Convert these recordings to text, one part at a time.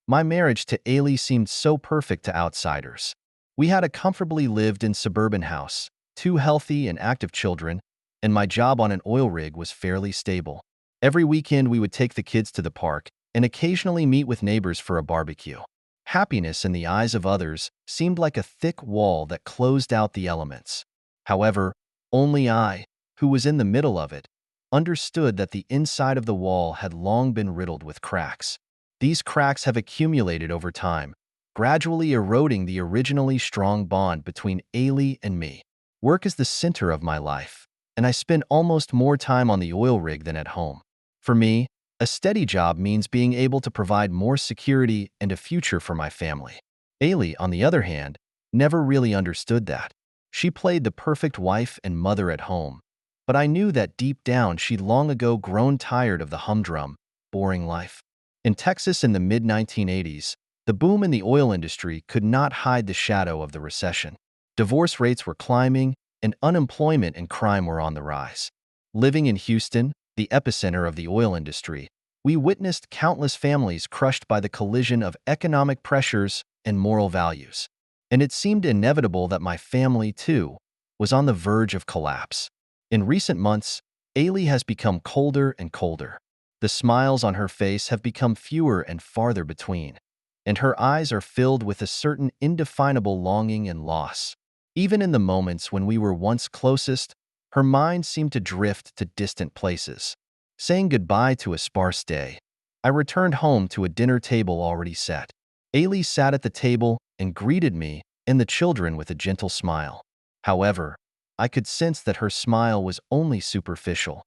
My marriage to Ailey seemed so perfect to outsiders. We had a comfortably lived in suburban house, two healthy and active children, and my job on an oil rig was fairly stable. Every weekend we would take the kids to the park and occasionally meet with neighbors for a barbecue. Happiness in the eyes of others seemed like a thick wall that closed out the elements. However, only I, who was in the middle of it, understood that the inside of the wall had long been riddled with cracks. These cracks have accumulated over time, gradually eroding the originally strong bond between Ailey and me. Work is the center of my life, and I spend almost more time on the oil rig than at home. For me, a steady job means being able to provide more security and a future for my family. Ailey, on the other hand, never really understood that. She played the perfect wife and mother at home, but I knew that deep down she'd long ago grown tired of the humdrum, boring life. In Texas in the mid-1980s, the boom in the oil industry could not hide the shadow of the recession. Divorce rates were climbing, and unemployment and crime were on the rise. Living in Houston, the epicenter of the oil industry, we witnessed countless families crushed by the collision of economic pressures and moral values. And it seemed inevitable that my family, too, was on the verge of collapse. In recent months, Ailey has become colder and colder. The smiles on her face have become fewer and farther between, and her eyes are filled with a certain indefinable longing and loss. Even in the moments when we were once closest, her mind seemed to drift to distant places. Saying goodbye to a sparse day, I returned home to a dinner table already set. Ailey sat at the table and greeted me and the children with a gentle smile. However, I could sense that her smile was only superficial.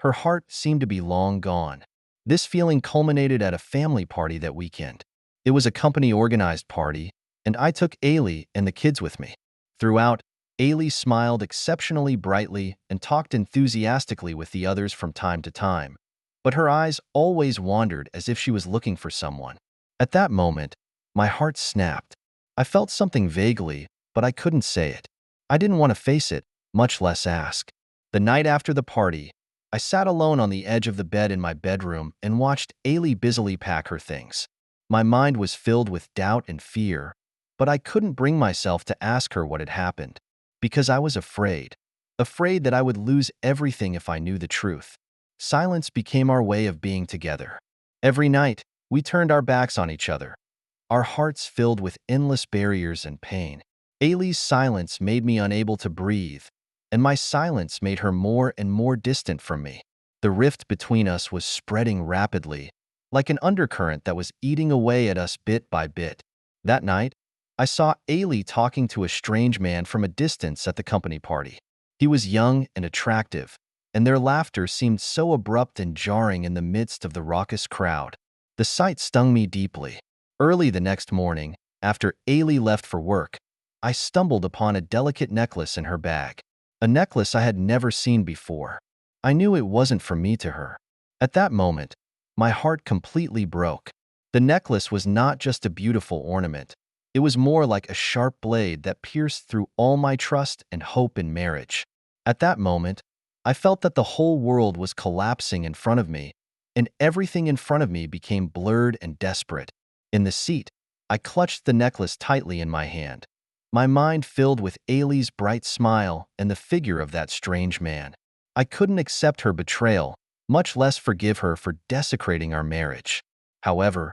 Her heart seemed to be long gone. This feeling culminated at a family party that weekend. It was a company-organized party, and I took Ailey and the kids with me. Throughout, Ailey smiled exceptionally brightly and talked enthusiastically with the others from time to time, but her eyes always wandered as if she was looking for someone. At that moment, my heart snapped. I felt something vaguely, but I couldn't say it. I didn't want to face it, much less ask. The night after the party, I sat alone on the edge of the bed in my bedroom and watched Ailey busily pack her things. My mind was filled with doubt and fear, but I couldn't bring myself to ask her what had happened, because I was afraid that I would lose everything if I knew the truth. Silence became our way of being together. Every night, we turned our backs on each other, our hearts filled with endless barriers and pain. Ailey's silence made me unable to breathe, and my silence made her more and more distant from me. The rift between us was spreading rapidly, like an undercurrent that was eating away at us bit by bit. That night, I saw Ailey talking to a strange man from a distance at the company party. He was young and attractive, and their laughter seemed so abrupt and jarring in the midst of the raucous crowd. The sight stung me deeply. Early the next morning, after Ailey left for work, I stumbled upon a delicate necklace in her bag. A necklace I had never seen before. I knew it wasn't from me to her. At that moment, my heart completely broke. The necklace was not just a beautiful ornament. It was more like a sharp blade that pierced through all my trust and hope in marriage. At that moment, I felt that the whole world was collapsing in front of me, and everything in front of me became blurred and desperate. In the seat, I clutched the necklace tightly in my hand, my mind filled with Ailey's bright smile and the figure of that strange man. I couldn't accept her betrayal, much less forgive her for desecrating our marriage. However,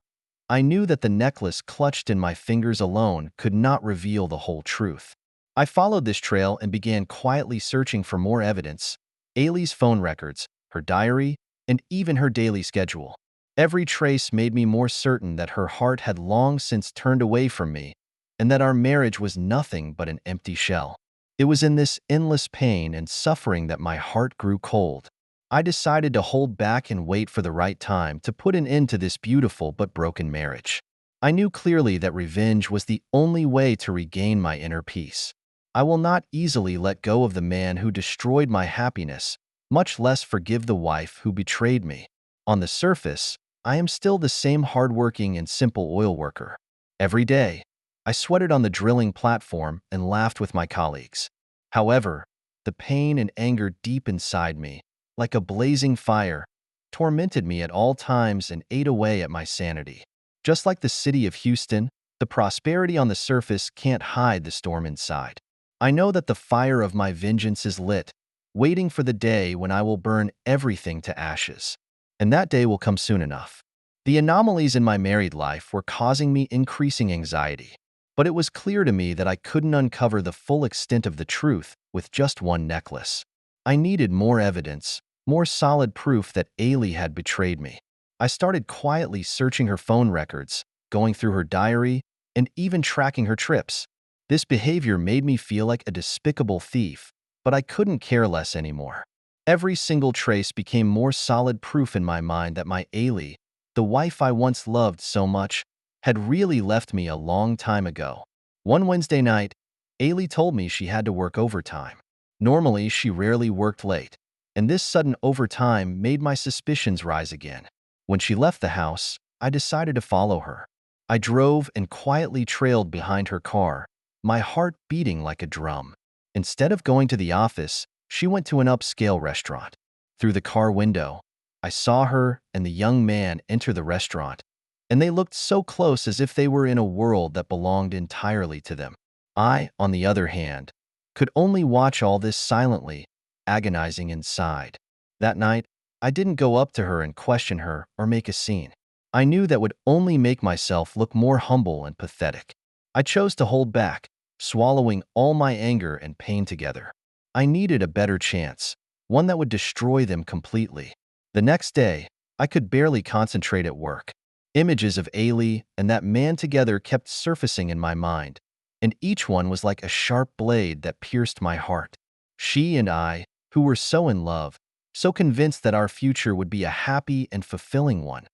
I knew that the necklace clutched in my fingers alone could not reveal the whole truth. I followed this trail and began quietly searching for more evidence: Ailey's phone records, her diary, and even her daily schedule. Every trace made me more certain that her heart had long since turned away from me, and that our marriage was nothing but an empty shell. It was in this endless pain and suffering that my heart grew cold. I decided to hold back and wait for the right time to put an end to this beautiful but broken marriage. I knew clearly that revenge was the only way to regain my inner peace. I will not easily let go of the man who destroyed my happiness, much less forgive the wife who betrayed me. On the surface, I am still the same hardworking and simple oil worker. Every day, I sweated on the drilling platform and laughed with my colleagues. However, the pain and anger deep inside me, like a blazing fire, tormented me at all times and ate away at my sanity. Just like the city of Houston, the prosperity on the surface can't hide the storm inside. I know that the fire of my vengeance is lit, waiting for the day when I will burn everything to ashes. And that day will come soon enough. The anomalies in my married life were causing me increasing anxiety, but it was clear to me that I couldn't uncover the full extent of the truth with just one necklace. I needed more evidence, more solid proof that Ailey had betrayed me. I started quietly searching her phone records, going through her diary, and even tracking her trips. This behavior made me feel like a despicable thief, but I couldn't care less anymore. Every single trace became more solid proof in my mind that my Ailey, the wife I once loved so much, had really left me a long time ago. One Wednesday night, Ailey told me she had to work overtime. Normally, she rarely worked late, and this sudden overtime made my suspicions rise again. When she left the house, I decided to follow her. I drove and quietly trailed behind her car, my heart beating like a drum. Instead of going to the office, she went to an upscale restaurant. Through the car window, I saw her and the young man enter the restaurant, and they looked so close as if they were in a world that belonged entirely to them. I, on the other hand, could only watch all this silently, agonizing inside. That night, I didn't go up to her and question her or make a scene. I knew that would only make myself look more humble and pathetic. I chose to hold back, swallowing all my anger and pain together. I needed a better chance, one that would destroy them completely. The next day, I could barely concentrate at work. Images of Ailey and that man together kept surfacing in my mind, and each one was like a sharp blade that pierced my heart. She and I, who were so in love, so convinced that our future would be a happy and fulfilling one.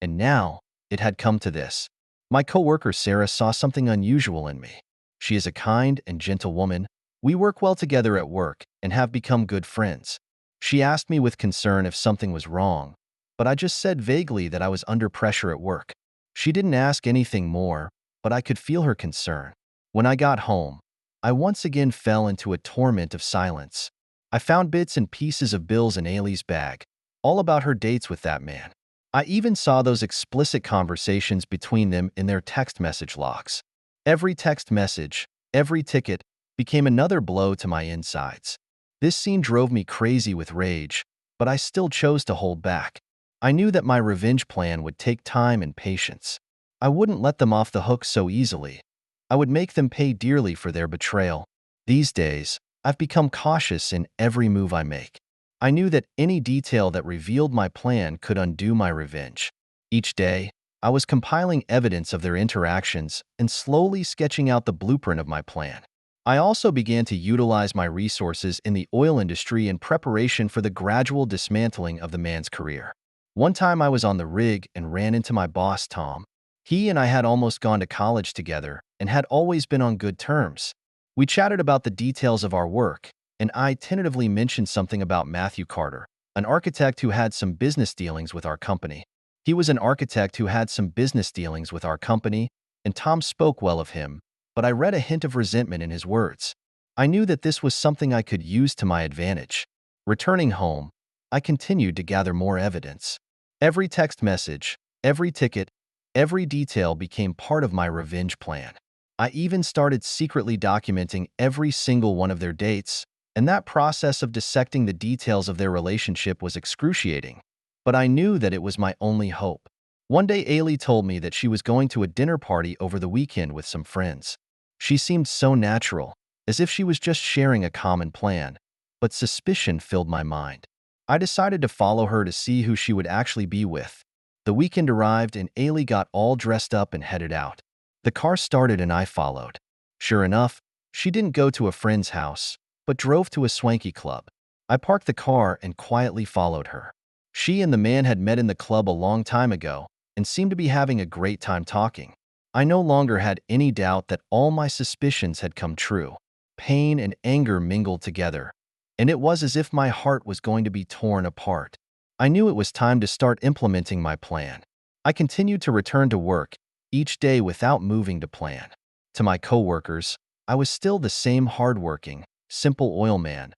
And now, it had come to this. My coworker Sarah saw something unusual in me. She is a kind and gentle woman. We work well together at work and have become good friends. She asked me with concern if something was wrong, but I just said vaguely that I was under pressure at work. She didn't ask anything more, but I could feel her concern. When I got home, I once again fell into a torment of silence. I found bits and pieces of bills in Ailey's bag, all about her dates with that man. I even saw those explicit conversations between them in their text message logs. Every text message, every ticket, became another blow to my insides. This scene drove me crazy with rage, but I still chose to hold back. I knew that my revenge plan would take time and patience. I wouldn't let them off the hook so easily. I would make them pay dearly for their betrayal. These days, I've become cautious in every move I make. I knew that any detail that revealed my plan could undo my revenge. Each day, I was compiling evidence of their interactions and slowly sketching out the blueprint of my plan. I also began to utilize my resources in the oil industry in preparation for the gradual dismantling of the man's career. One time I was on the rig and ran into my boss, Tom. He and I had almost gone to college together and had always been on good terms. We chatted about the details of our work, and I tentatively mentioned something about Matthew Carter, an architect who had some business dealings with our company. He was an architect who had some business dealings with our company, and Tom spoke well of him, but I read a hint of resentment in his words. I knew that this was something I could use to my advantage. Returning home, I continued to gather more evidence. Every text message, every ticket, every detail became part of my revenge plan. I even started secretly documenting every single one of their dates, and that process of dissecting the details of their relationship was excruciating. But I knew that it was my only hope. One day, Ailey told me that she was going to a dinner party over the weekend with some friends. She seemed so natural, as if she was just sharing a common plan, but suspicion filled my mind. I decided to follow her to see who she would actually be with. The weekend arrived and Ailey got all dressed up and headed out. The car started and I followed. Sure enough, she didn't go to a friend's house, but drove to a swanky club. I parked the car and quietly followed her. She and the man had met in the club a long time ago and seemed to be having a great time talking. I no longer had any doubt that all my suspicions had come true. Pain and anger mingled together, and it was as if my heart was going to be torn apart. I knew it was time to start implementing my plan. I continued to return to work each day without moving to plan. To my coworkers, I was still the same hardworking, simple oil man,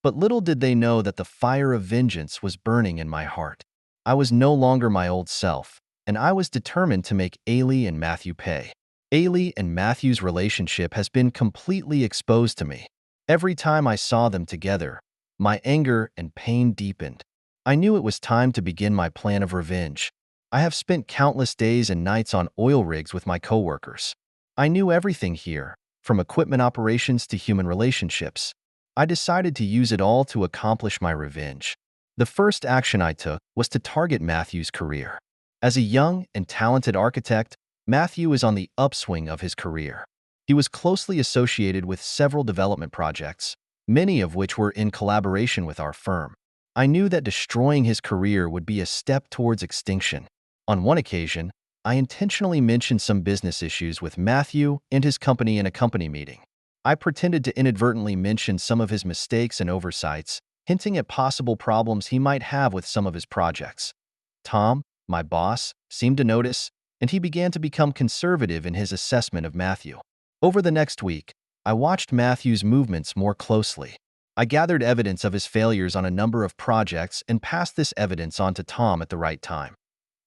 but little did they know that the fire of vengeance was burning in my heart. I was no longer my old self, and I was determined to make Ailey and Matthew pay. Ailey and Matthew's relationship has been completely exposed to me. Every time I saw them together, my anger and pain deepened. I knew it was time to begin my plan of revenge. I have spent countless days and nights on oil rigs with my coworkers. I knew everything here, from equipment operations to human relationships. I decided to use it all to accomplish my revenge. The first action I took was to target Matthew's career. As a young and talented architect, Matthew is on the upswing of his career. He was closely associated with several development projects, many of which were in collaboration with our firm. I knew that destroying his career would be a step towards extinction. On one occasion, I intentionally mentioned some business issues with Matthew and his company in a company meeting. I pretended to inadvertently mention some of his mistakes and oversights, hinting at possible problems he might have with some of his projects. Tom, my boss, seemed to notice, and he began to become conservative in his assessment of Matthew. Over the next week, I watched Matthew's movements more closely. I gathered evidence of his failures on a number of projects and passed this evidence on to Tom at the right time.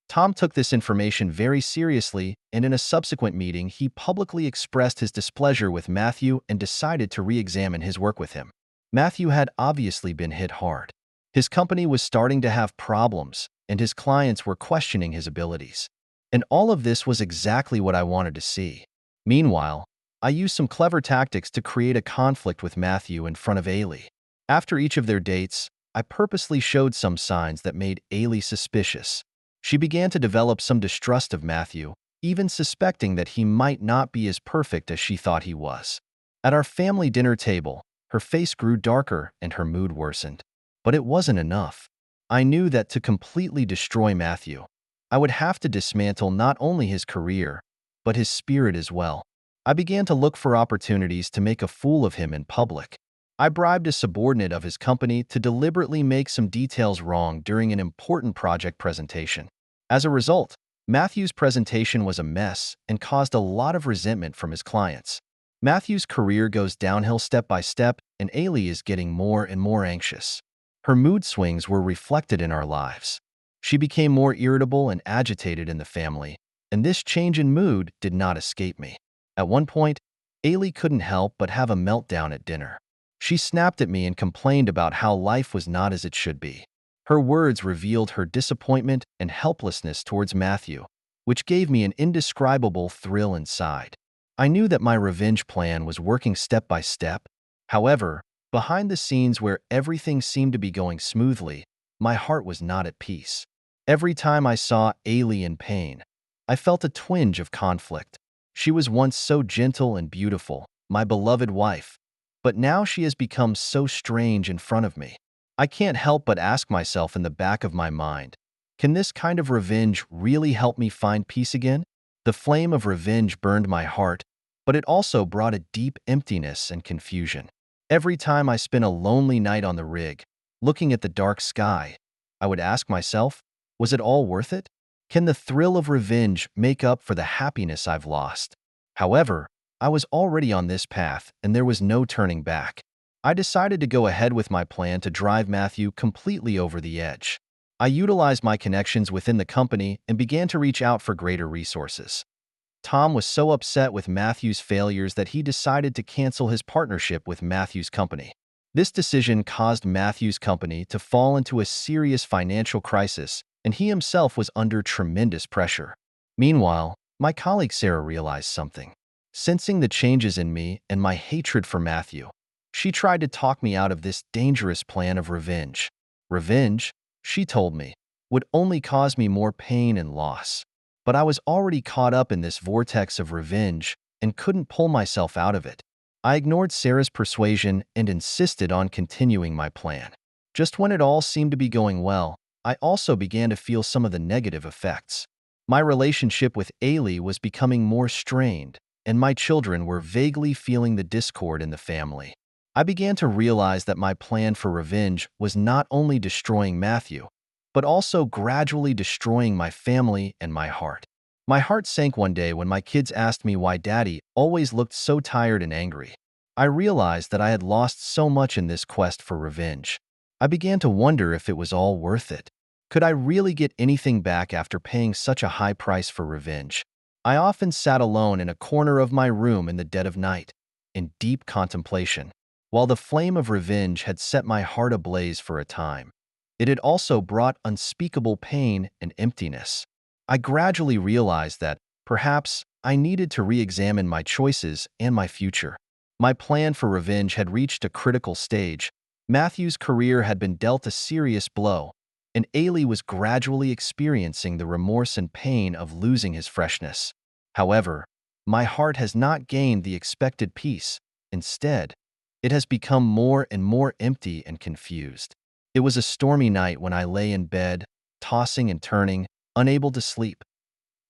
Tom took this information very seriously, and in a subsequent meeting, he publicly expressed his displeasure with Matthew and decided to re-examine his work with him. Matthew had obviously been hit hard. His company was starting to have problems, and his clients were questioning his abilities. And all of this was exactly what I wanted to see. Meanwhile, I used some clever tactics to create a conflict with Matthew in front of Ailey. After each of their dates, I purposely showed some signs that made Ailey suspicious. She began to develop some distrust of Matthew, even suspecting that he might not be as perfect as she thought he was. At our family dinner table, her face grew darker and her mood worsened. But it wasn't enough. I knew that to completely destroy Matthew, I would have to dismantle not only his career, but his spirit as well. I began to look for opportunities to make a fool of him in public. I bribed a subordinate of his company to deliberately make some details wrong during an important project presentation. As a result, Matthew's presentation was a mess and caused a lot of resentment from his clients. Matthew's career goes downhill step by step, and Ailey is getting more and more anxious. Her mood swings were reflected in our lives. She became more irritable and agitated in the family, and this change in mood did not escape me. At one point, Ailey couldn't help but have a meltdown at dinner. She snapped at me and complained about how life was not as it should be. Her words revealed her disappointment and helplessness towards Matthew, which gave me an indescribable thrill inside. I knew that my revenge plan was working step by step. However, behind the scenes where everything seemed to be going smoothly, my heart was not at peace. Every time I saw Ailey in pain, I felt a twinge of conflict. She was once so gentle and beautiful, my beloved wife, but now she has become so strange in front of me. I can't help but ask myself in the back of my mind, can this kind of revenge really help me find peace again? The flame of revenge burned my heart, but it also brought a deep emptiness and confusion. Every time I spent a lonely night on the rig, looking at the dark sky, I would ask myself, was it all worth it? Can the thrill of revenge make up for the happiness I've lost? However, I was already on this path, and there was no turning back. I decided to go ahead with my plan to drive Matthew completely over the edge. I utilized my connections within the company and began to reach out for greater resources. Tom was so upset with Matthew's failures that he decided to cancel his partnership with Matthew's company. This decision caused Matthew's company to fall into a serious financial crisis, and he himself was under tremendous pressure. Meanwhile, my colleague Sarah realized something. Sensing the changes in me and my hatred for Matthew, she tried to talk me out of this dangerous plan of revenge. Revenge, she told me, would only cause me more pain and loss. But I was already caught up in this vortex of revenge and couldn't pull myself out of it. I ignored Sarah's persuasion and insisted on continuing my plan. Just when it all seemed to be going well, I also began to feel some of the negative effects. My relationship with Ailey was becoming more strained, and my children were vaguely feeling the discord in the family. I began to realize that my plan for revenge was not only destroying Matthew, but also gradually destroying my family and my heart. My heart sank one day when my kids asked me why Daddy always looked so tired and angry. I realized that I had lost so much in this quest for revenge. I began to wonder if it was all worth it. Could I really get anything back after paying such a high price for revenge? I often sat alone in a corner of my room in the dead of night, in deep contemplation. While the flame of revenge had set my heart ablaze for a time, it had also brought unspeakable pain and emptiness. I gradually realized that, perhaps, I needed to re-examine my choices and my future. My plan for revenge had reached a critical stage. Matthew's career had been dealt a serious blow, and Ailey was gradually experiencing the remorse and pain of losing his freshness. However, my heart has not gained the expected peace. Instead, it has become more and more empty and confused. It was a stormy night when I lay in bed, tossing and turning, unable to sleep.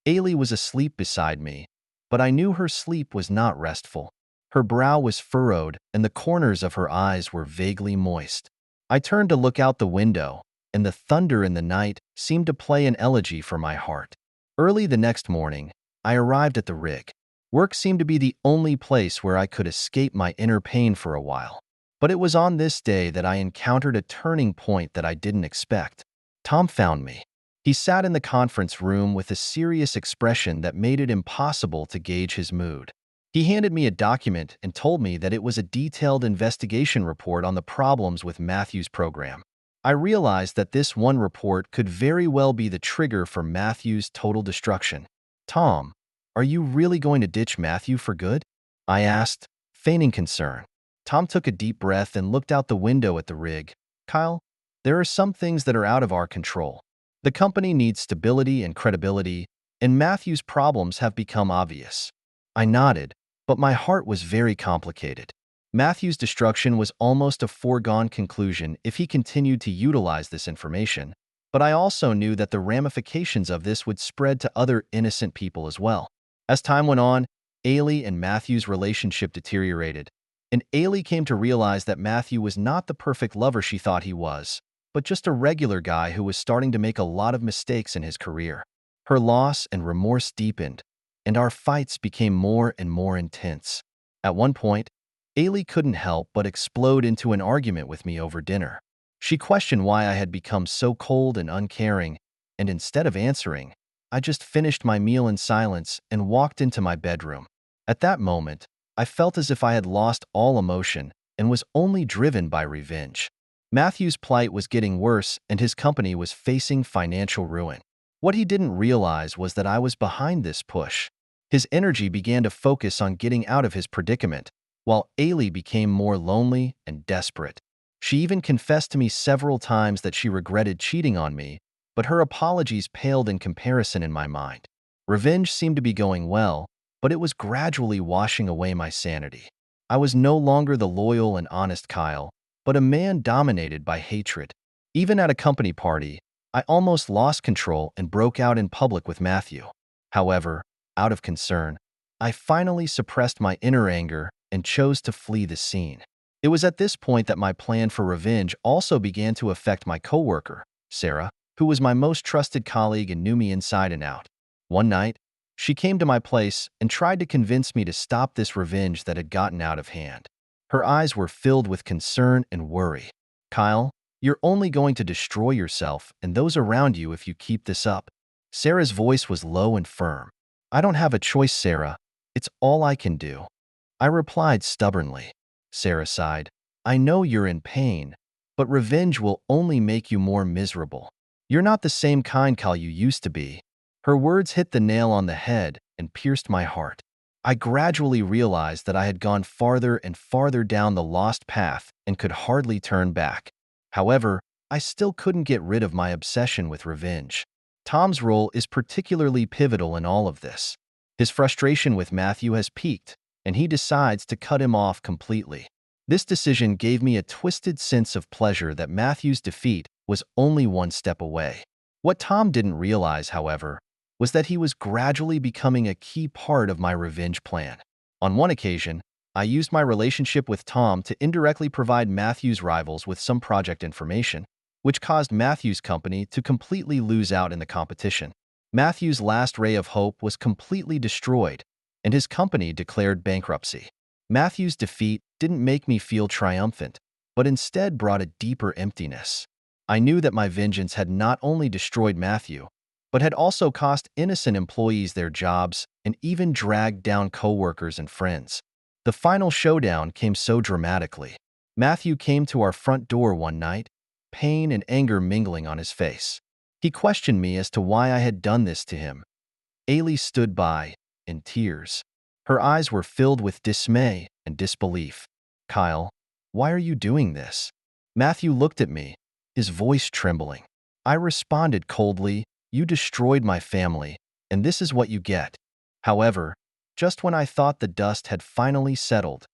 Ailey was asleep beside me, but I knew her sleep was not restful. Her brow was furrowed, and the corners of her eyes were vaguely moist. I turned to look out the window, and the thunder in the night seemed to play an elegy for my heart. Early the next morning, I arrived at the rig. Work seemed to be the only place where I could escape my inner pain for a while. But it was on this day that I encountered a turning point that I didn't expect. Tom found me. He sat in the conference room with a serious expression that made it impossible to gauge his mood. He handed me a document and told me that it was a detailed investigation report on the problems with Matthew's program. I realized that this one report could very well be the trigger for Matthew's total destruction. "Tom, are you really going to ditch Matthew for good?" I asked, feigning concern. Tom took a deep breath and looked out the window at the rig. "Kyle, there are some things that are out of our control. The company needs stability and credibility, and Matthew's problems have become obvious." I nodded, but my heart was very complicated. Matthew's destruction was almost a foregone conclusion if he continued to utilize this information, but I also knew that the ramifications of this would spread to other innocent people as well. As time went on, Ailey and Matthew's relationship deteriorated, and Ailey came to realize that Matthew was not the perfect lover she thought he was, but just a regular guy who was starting to make a lot of mistakes in his career. Her loss and remorse deepened, and our fights became more and more intense. At one point, Ailey couldn't help but explode into an argument with me over dinner. She questioned why I had become so cold and uncaring, and instead of answering, I just finished my meal in silence and walked into my bedroom. At that moment, I felt as if I had lost all emotion and was only driven by revenge. Matthew's plight was getting worse, and his company was facing financial ruin. What he didn't realize was that I was behind this push. His energy began to focus on getting out of his predicament, while Ailey became more lonely and desperate. She even confessed to me several times that she regretted cheating on me, but her apologies paled in comparison in my mind. Revenge seemed to be going well, but it was gradually washing away my sanity. I was no longer the loyal and honest Kyle, but a man dominated by hatred. Even at a company party, I almost lost control and broke out in public with Matthew. However, out of concern, I finally suppressed my inner anger and chose to flee the scene. It was at this point that my plan for revenge also began to affect my coworker, Sarah, who was my most trusted colleague and knew me inside and out. One night, she came to my place and tried to convince me to stop this revenge that had gotten out of hand. Her eyes were filled with concern and worry. "Kyle, you're only going to destroy yourself and those around you if you keep this up." Sarah's voice was low and firm. "I don't have a choice, Sarah. It's all I can do," I replied stubbornly. Sarah sighed. "I know you're in pain, but revenge will only make you more miserable. You're not the same kind Kyle you used to be." Her words hit the nail on the head and pierced my heart. I gradually realized that I had gone farther and farther down the lost path and could hardly turn back. However, I still couldn't get rid of my obsession with revenge. Tom's role is particularly pivotal in all of this. His frustration with Matthew has peaked, and he decides to cut him off completely. This decision gave me a twisted sense of pleasure that Matthew's defeat was only one step away. What Tom didn't realize, however, was that he was gradually becoming a key part of my revenge plan. On one occasion, I used my relationship with Tom to indirectly provide Matthew's rivals with some project information, which caused Matthew's company to completely lose out in the competition. Matthew's last ray of hope was completely destroyed, and his company declared bankruptcy. Matthew's defeat didn't make me feel triumphant, but instead brought a deeper emptiness. I knew that my vengeance had not only destroyed Matthew, but had also cost innocent employees their jobs and even dragged down coworkers and friends. The final showdown came so dramatically. Matthew came to our front door one night, pain and anger mingling on his face. He questioned me as to why I had done this to him. Ailey stood by, in tears. Her eyes were filled with dismay and disbelief. "Kyle, why are you doing this?" Matthew looked at me, his voice trembling. I responded coldly, "You destroyed my family, and this is what you get." However, just when I thought the dust had finally settled,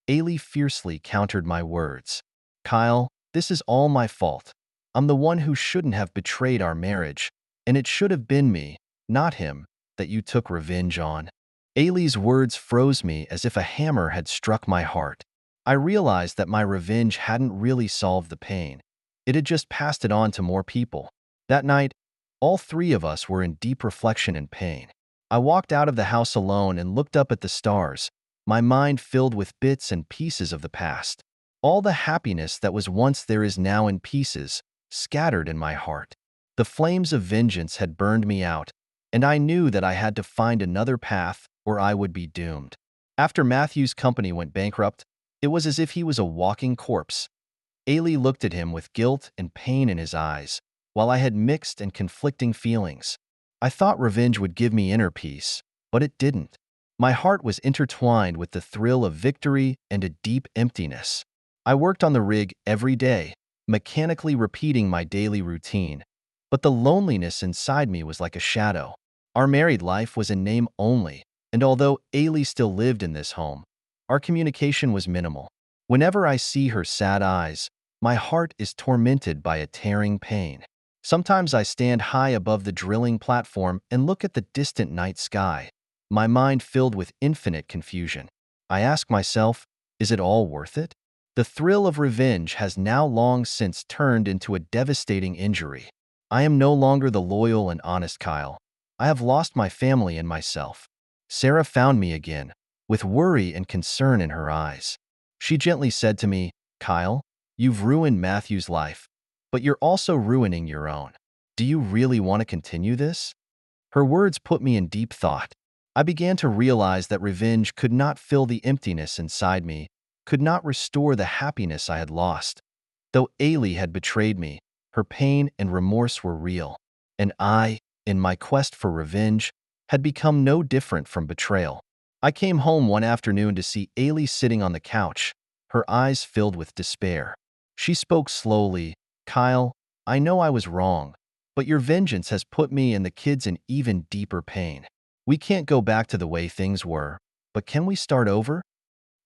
Ailey fiercely countered my words. "Kyle, this is all my fault. I'm the one who shouldn't have betrayed our marriage, and it should have been me, not him, that you took revenge on." Ailey's words froze me as if a hammer had struck my heart. I realized that my revenge hadn't really solved the pain. It had just passed it on to more people. That night, all three of us were in deep reflection and pain. I walked out of the house alone and looked up at the stars, my mind filled with bits and pieces of the past. All the happiness that was once there is now in pieces, scattered in my heart. The flames of vengeance had burned me out, and I knew that I had to find another path or I would be doomed. After Matthew's company went bankrupt, it was as if he was a walking corpse. Ailey looked at him with guilt and pain in his eyes, while I had mixed and conflicting feelings. I thought revenge would give me inner peace, but it didn't. My heart was intertwined with the thrill of victory and a deep emptiness. I worked on the rig every day, mechanically repeating my daily routine, but the loneliness inside me was like a shadow. Our married life was in name only, and although Ailey still lived in this home, our communication was minimal. Whenever I see her sad eyes, my heart is tormented by a tearing pain. Sometimes I stand high above the drilling platform and look at the distant night sky, my mind filled with infinite confusion. I ask myself, is it all worth it? The thrill of revenge has now long since turned into a devastating injury. I am no longer the loyal and honest Kyle. I have lost my family and myself. Sarah found me again, with worry and concern in her eyes. She gently said to me, "Kyle, you've ruined Matthew's life, but you're also ruining your own. Do you really want to continue this?" Her words put me in deep thought. I began to realize that revenge could not fill the emptiness inside me, could not restore the happiness I had lost. Though Ailey had betrayed me, her pain and remorse were real, and I, in my quest for revenge, had become no different from betrayal. I came home one afternoon to see Ailey sitting on the couch, her eyes filled with despair. She spoke slowly, "Kyle, I know I was wrong, but your vengeance has put me and the kids in even deeper pain. We can't go back to the way things were, but can we start over?"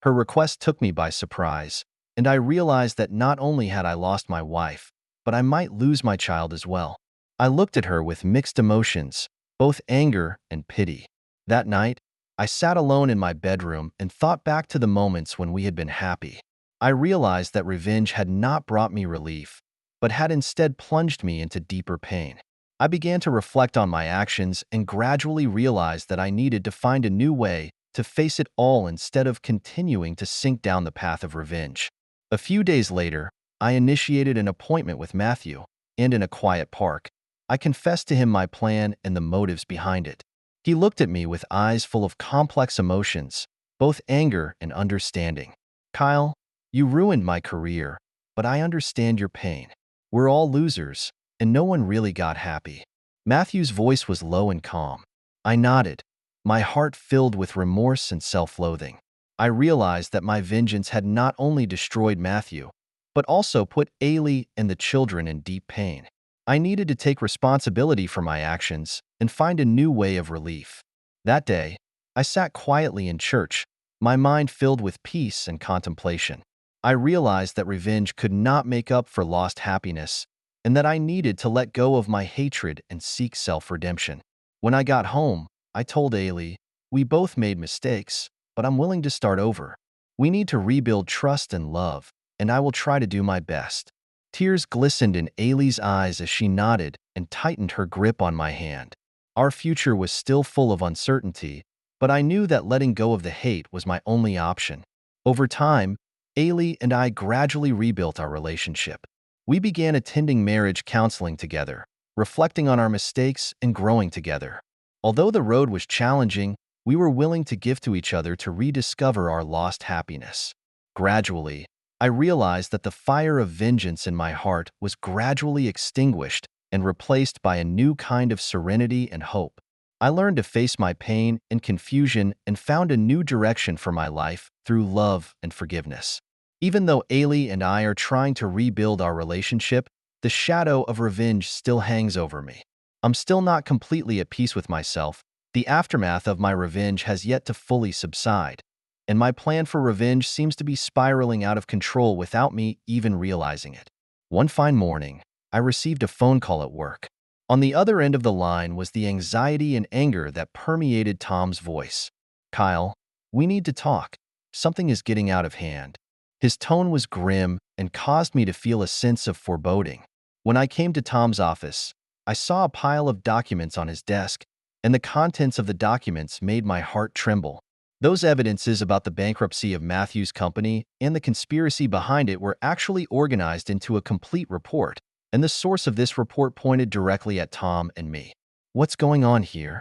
Her request took me by surprise, and I realized that not only had I lost my wife, but I might lose my child as well. I looked at her with mixed emotions, both anger and pity. That night, I sat alone in my bedroom and thought back to the moments when we had been happy. I realized that revenge had not brought me relief, but had instead plunged me into deeper pain. I began to reflect on my actions and gradually realized that I needed to find a new way to face it all instead of continuing to sink down the path of revenge. A few days later, I initiated an appointment with Matthew, and in a quiet park, I confessed to him my plan and the motives behind it. He looked at me with eyes full of complex emotions, both anger and understanding. "Kyle, you ruined my career, but I understand your pain. We're all losers, and no one really got happy." Matthew's voice was low and calm. I nodded, my heart filled with remorse and self-loathing. I realized that my vengeance had not only destroyed Matthew, but also put Ailey and the children in deep pain. I needed to take responsibility for my actions and find a new way of relief. That day, I sat quietly in church, my mind filled with peace and contemplation. I realized that revenge could not make up for lost happiness, and that I needed to let go of my hatred and seek self-redemption. When I got home, I told Ailey, "We both made mistakes, but I'm willing to start over. We need to rebuild trust and love, and I will try to do my best." Tears glistened in Ailey's eyes as she nodded and tightened her grip on my hand. Our future was still full of uncertainty, but I knew that letting go of the hate was my only option. Over time, Ailey and I gradually rebuilt our relationship. We began attending marriage counseling together, reflecting on our mistakes and growing together. Although the road was challenging, we were willing to give to each other to rediscover our lost happiness. Gradually, I realized that the fire of vengeance in my heart was gradually extinguished and replaced by a new kind of serenity and hope. I learned to face my pain and confusion and found a new direction for my life through love and forgiveness. Even though Ailey and I are trying to rebuild our relationship, the shadow of revenge still hangs over me. I'm still not completely at peace with myself. The aftermath of my revenge has yet to fully subside, and my plan for revenge seems to be spiraling out of control without me even realizing it. One fine morning, I received a phone call at work. On the other end of the line was the anxiety and anger that permeated Tom's voice. "Kyle, we need to talk. Something is getting out of hand." His tone was grim and caused me to feel a sense of foreboding. When I came to Tom's office, I saw a pile of documents on his desk, and the contents of the documents made my heart tremble. Those evidences about the bankruptcy of Matthew's company and the conspiracy behind it were actually organized into a complete report, and the source of this report pointed directly at Tom and me. "What's going on here?"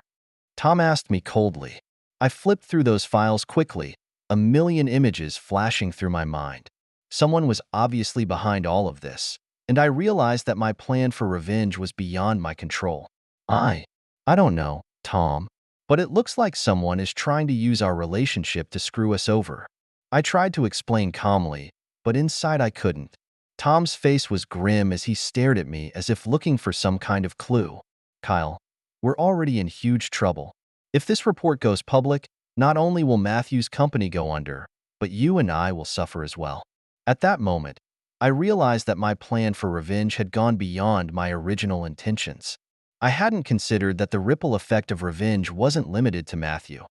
Tom asked me coldly. I flipped through those files quickly, a million images flashing through my mind. Someone was obviously behind all of this, and I realized that my plan for revenge was beyond my control. I don't know, Tom, but it looks like someone is trying to use our relationship to screw us over. I tried to explain calmly, but inside I couldn't. Tom's face was grim as he stared at me as if looking for some kind of clue. "Kyle, we're already in huge trouble. If this report goes public, not only will Matthew's company go under, but you and I will suffer as well." At that moment, I realized that my plan for revenge had gone beyond my original intentions. I hadn't considered that the ripple effect of revenge wasn't limited to Matthew.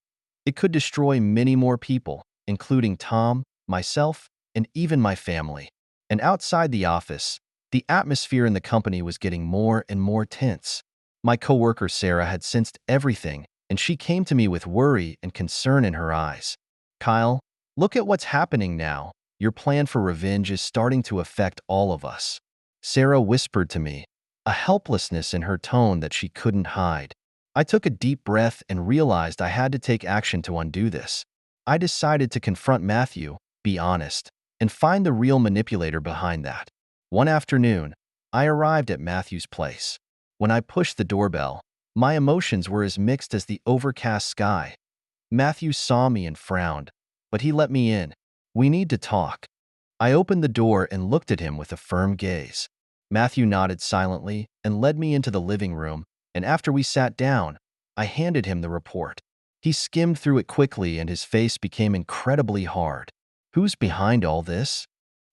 It could destroy many more people, including Tom, myself, and even my family. And outside the office, the atmosphere in the company was getting more and more tense. My coworker Sarah had sensed everything, and she came to me with worry and concern in her eyes. "Kyle, look at what's happening now. Your plan for revenge is starting to affect all of us." Sarah whispered to me, a helplessness in her tone that she couldn't hide. I took a deep breath and realized I had to take action to undo this. I decided to confront Matthew, be honest, and find the real manipulator behind that. One afternoon, I arrived at Matthew's place. When I pushed the doorbell, my emotions were as mixed as the overcast sky. Matthew saw me and frowned, but he let me in. "We need to talk." I opened the door and looked at him with a firm gaze. Matthew nodded silently and led me into the living room, and after we sat down, I handed him the report. He skimmed through it quickly and his face became incredibly hard. "Who's behind all this?"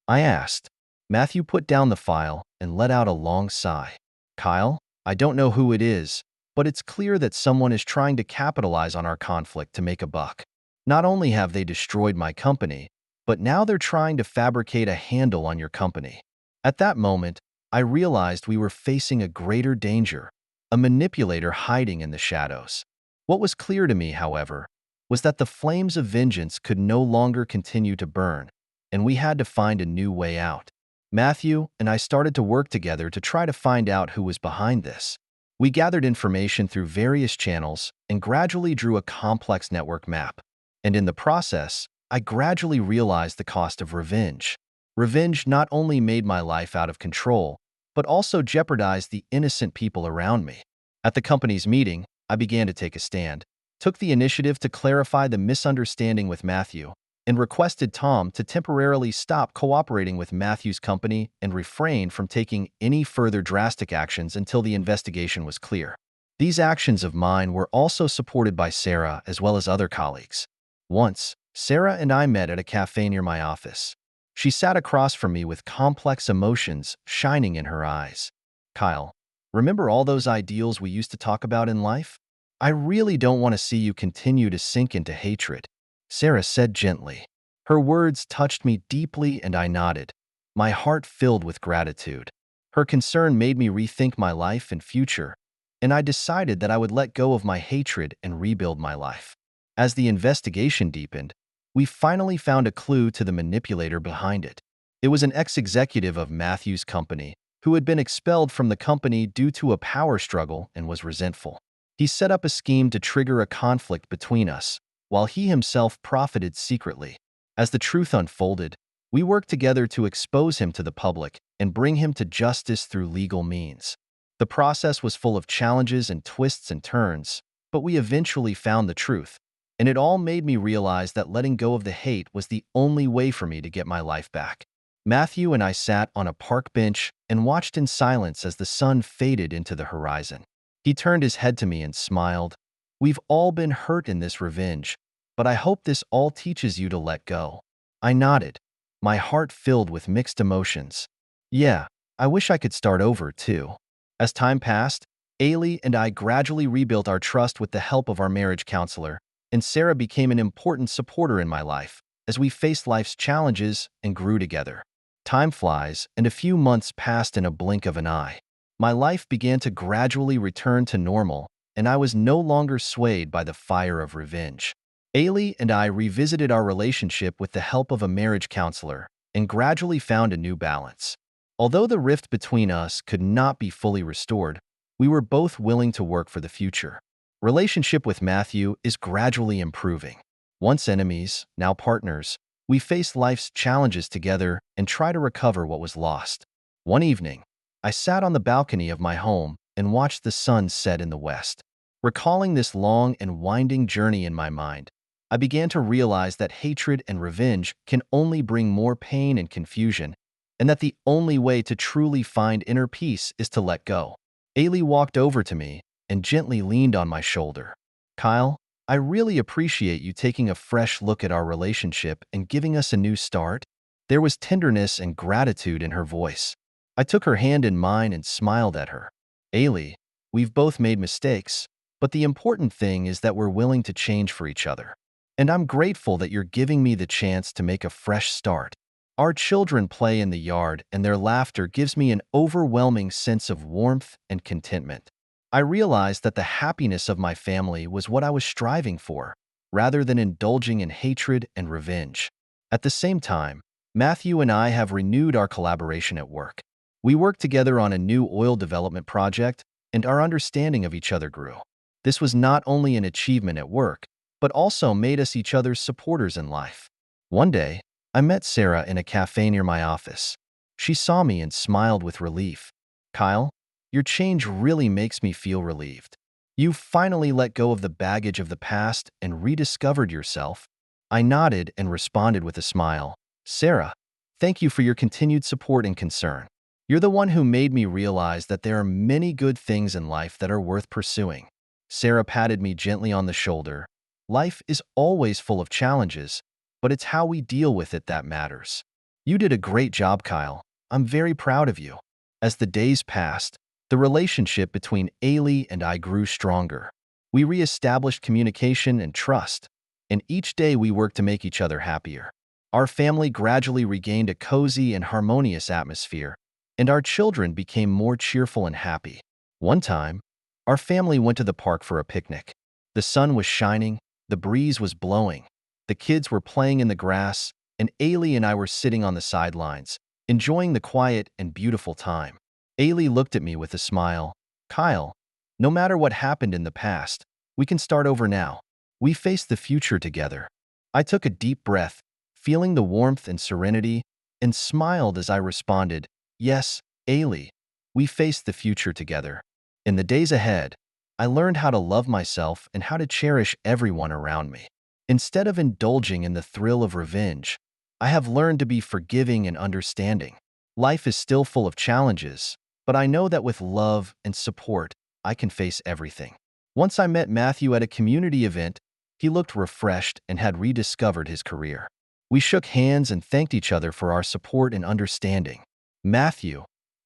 I asked. Matthew put down the file and let out a long sigh. "Kyle, I don't know who it is, but it's clear that someone is trying to capitalize on our conflict to make a buck. Not only have they destroyed my company, but now they're trying to fabricate a handle on your company." At that moment, I realized we were facing a greater danger, a manipulator hiding in the shadows. What was clear to me, however, was that the flames of vengeance could no longer continue to burn, and we had to find a new way out. Matthew and I started to work together to try to find out who was behind this. We gathered information through various channels and gradually drew a complex network map. And in the process, I gradually realized the cost of revenge. Revenge not only made my life out of control, but also jeopardized the innocent people around me. At the company's meeting, I began to take a stand, took the initiative to clarify the misunderstanding with Matthew, and requested Tom to temporarily stop cooperating with Matthew's company and refrain from taking any further drastic actions until the investigation was clear. These actions of mine were also supported by Sarah as well as other colleagues. Once, Sarah and I met at a cafe near my office. She sat across from me with complex emotions shining in her eyes. "Kyle, remember all those ideals we used to talk about in life? I really don't want to see you continue to sink into hatred," Sarah said gently. Her words touched me deeply and I nodded, my heart filled with gratitude. Her concern made me rethink my life and future, and I decided that I would let go of my hatred and rebuild my life. As the investigation deepened, we finally found a clue to the manipulator behind it. It was an ex-executive of Matthew's company who had been expelled from the company due to a power struggle and was resentful. He set up a scheme to trigger a conflict between us, while he himself profited secretly. As the truth unfolded, we worked together to expose him to the public and bring him to justice through legal means. The process was full of challenges and twists and turns, but we eventually found the truth, and it all made me realize that letting go of the hate was the only way for me to get my life back. Matthew and I sat on a park bench and watched in silence as the sun faded into the horizon. He turned his head to me and smiled. "We've all been hurt in this revenge, but I hope this all teaches you to let go." I nodded, my heart filled with mixed emotions. Yeah, I wish I could start over too. As time passed, Ailey and I gradually rebuilt our trust with the help of our marriage counselor, and Sarah became an important supporter in my life as we faced life's challenges and grew together. Time flies, and a few months passed in a blink of an eye. My life began to gradually return to normal, and I was no longer swayed by the fire of revenge. Ailey and I revisited our relationship with the help of a marriage counselor and gradually found a new balance. Although the rift between us could not be fully restored, we were both willing to work for the future. Relationship with Matthew is gradually improving. Once enemies, now partners, we face life's challenges together and try to recover what was lost. One evening, I sat on the balcony of my home and watched the sun set in the west. Recalling this long and winding journey in my mind, I began to realize that hatred and revenge can only bring more pain and confusion, and that the only way to truly find inner peace is to let go. Ailey walked over to me and gently leaned on my shoulder. "Kyle, I really appreciate you taking a fresh look at our relationship and giving us a new start." There was tenderness and gratitude in her voice. I took her hand in mine and smiled at her. "Ailey, we've both made mistakes, but the important thing is that we're willing to change for each other. And I'm grateful that you're giving me the chance to make a fresh start." Our children play in the yard, and their laughter gives me an overwhelming sense of warmth and contentment. I realized that the happiness of my family was what I was striving for, rather than indulging in hatred and revenge. At the same time, Matthew and I have renewed our collaboration at work. We worked together on a new oil development project, and our understanding of each other grew. This was not only an achievement at work, but also made us each other's supporters in life. One day, I met Sarah in a cafe near my office. She saw me and smiled with relief. "Kyle, your change really makes me feel relieved. You've finally let go of the baggage of the past and rediscovered yourself." I nodded and responded with a smile. "Sarah, thank you for your continued support and concern. You're the one who made me realize that there are many good things in life that are worth pursuing." Sarah patted me gently on the shoulder. "Life is always full of challenges, but it's how we deal with it that matters. You did a great job, Kyle. I'm very proud of you." As the days passed, the relationship between Ailey and I grew stronger. We re-established communication and trust, and each day we worked to make each other happier. Our family gradually regained a cozy and harmonious atmosphere, and our children became more cheerful and happy. One time, our family went to the park for a picnic. The sun was shining, the breeze was blowing, the kids were playing in the grass, and Ailey and I were sitting on the sidelines, enjoying the quiet and beautiful time. Ailey looked at me with a smile. "Kyle, no matter what happened in the past, we can start over now. We face the future together." I took a deep breath, feeling the warmth and serenity, and smiled as I responded, "Yes, Ailey, we face the future together." In the days ahead, I learned how to love myself and how to cherish everyone around me. Instead of indulging in the thrill of revenge, I have learned to be forgiving and understanding. Life is still full of challenges, but I know that with love and support, I can face everything. Once I met Matthew at a community event. He looked refreshed and had rediscovered his career. We shook hands and thanked each other for our support and understanding. "Matthew,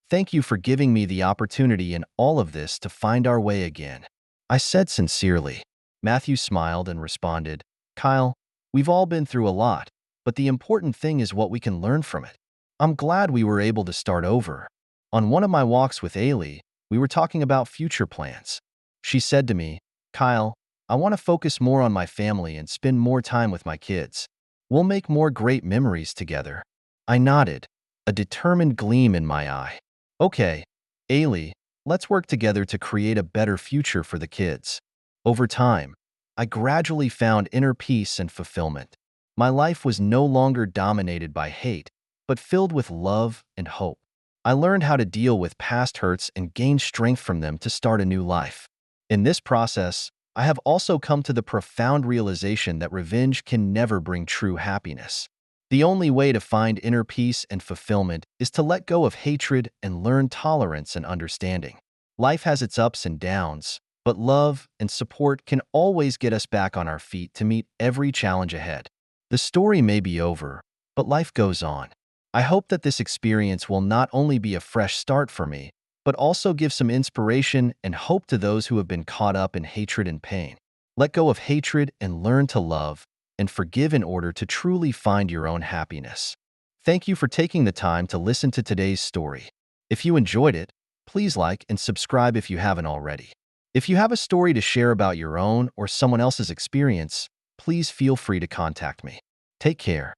thank you for giving me the opportunity in all of this to find our way again," I said sincerely. Matthew smiled and responded, "Kyle, we've all been through a lot, but the important thing is what we can learn from it. I'm glad we were able to start over." On one of my walks with Ailey, we were talking about future plans. She said to me, "Kyle, I want to focus more on my family and spend more time with my kids. We'll make more great memories together." I nodded, a determined gleam in my eye. Okay, Ailey, let's work together to create a better future for the kids. Over time, I gradually found inner peace and fulfillment. My life was no longer dominated by hate, but filled with love and hope. I learned how to deal with past hurts and gain strength from them to start a new life. In this process, I have also come to the profound realization that revenge can never bring true happiness. The only way to find inner peace and fulfillment is to let go of hatred and learn tolerance and understanding. Life has its ups and downs, but love and support can always get us back on our feet to meet every challenge ahead. The story may be over, but life goes on. I hope that this experience will not only be a fresh start for me, but also give some inspiration and hope to those who have been caught up in hatred and pain. Let go of hatred and learn to love and forgive in order to truly find your own happiness. Thank you for taking the time to listen to today's story. If you enjoyed it, please like and subscribe if you haven't already. If you have a story to share about your own or someone else's experience, please feel free to contact me. Take care.